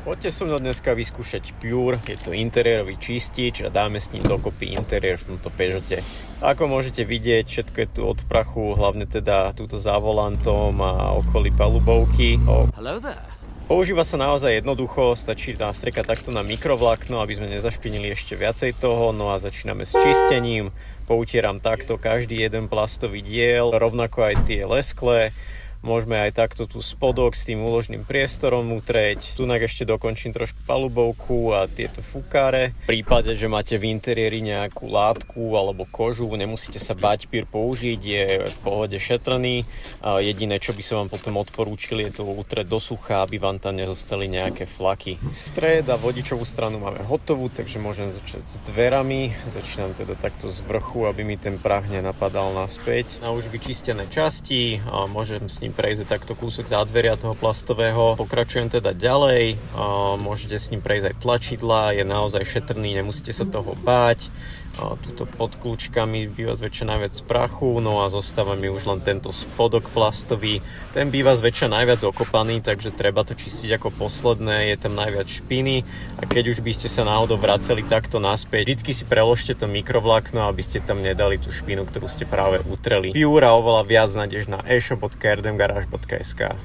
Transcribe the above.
Poďte so mnou dneska vyskúšať Pure, je to interiérový čistič a dáme s ním dokopy interiér v tomto Peugeote. Ako môžete vidieť, všetko je tu od prachu, hlavne teda túto za volantom a okolí palubovky. Hello there. Používa sa naozaj jednoducho, stačí nastriekať takto na mikrovlákno, aby sme nezašpinili ešte viacej toho, no a začíname s čistením. Poutieram takto každý jeden plastový diel, rovnako aj tie lesklé. Môžeme aj takto tu spodok s tým úložným priestorom utrieť. Tunak ešte dokončím trošku palubovku a tieto fukáre. V prípade, že máte v interiéri nejakú látku alebo kožu, nemusíte sa bať Pure použiť, je v pohode šetrný. Jediné, čo by som vám potom odporúčil, je to utrieť do sucha, aby vám tam nezostali nejaké flaky. Stred a vodičovú stranu máme hotovú, takže môžem začať s dverami. Začínam teda takto z vrchu, aby mi ten prach nenapadal naspäť. Na už vyčistené časti môžem s ním prejsť takto kúsok zádveria toho plastového. Pokračujem teda ďalej, môžete s ním prejsť aj tlačidla, je naozaj šetrný, nemusíte sa toho báť. Tuto pod kľúčkami býva zväčša najviac prachu, no a zostáva mi už len tento spodok plastový. Ten býva zväčša najviac okopaný, takže treba to čistiť ako posledné, je tam najviac špiny a keď už by ste sa náhodou vraceli takto naspäť, vždycky si preložte to mikrovlákno, aby ste tam nedali tú špinu, ktorú ste práve utreli. Pure a oveľa viac nájdeš na e-shop.rdmgarage.sk.